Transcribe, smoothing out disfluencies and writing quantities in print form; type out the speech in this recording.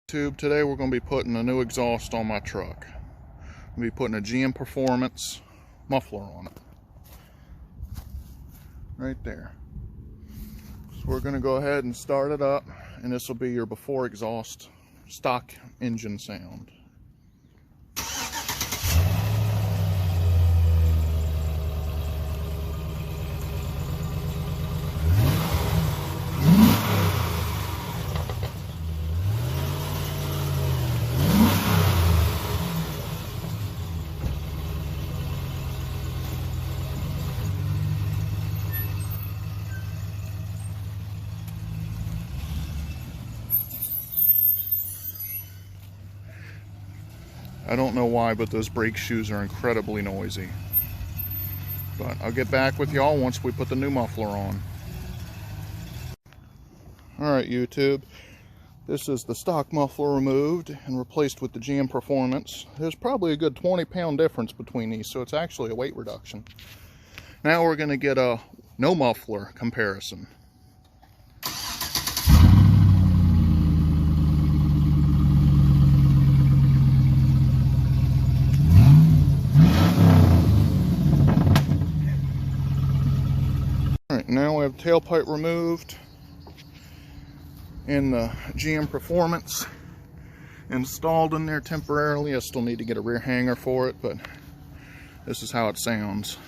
Today we're going to be putting a new exhaust on my truck. I'm going to be putting a GM Performance muffler on it. Right there. So we're going to go ahead and start it up, and this will be your before exhaust stock engine sound. I don't know why, but those brake shoes are incredibly noisy. But I'll get back with y'all once we put the new muffler on. Alright YouTube, this is the stock muffler removed and replaced with the GM Performance. There's probably a good 20-pound difference between these, so it's actually a weight reduction. Now we're going to get a no muffler comparison. Alright, now we have tailpipe removed and the GM Performance installed in there temporarily. I still need to get a rear hanger for it, but this is how it sounds.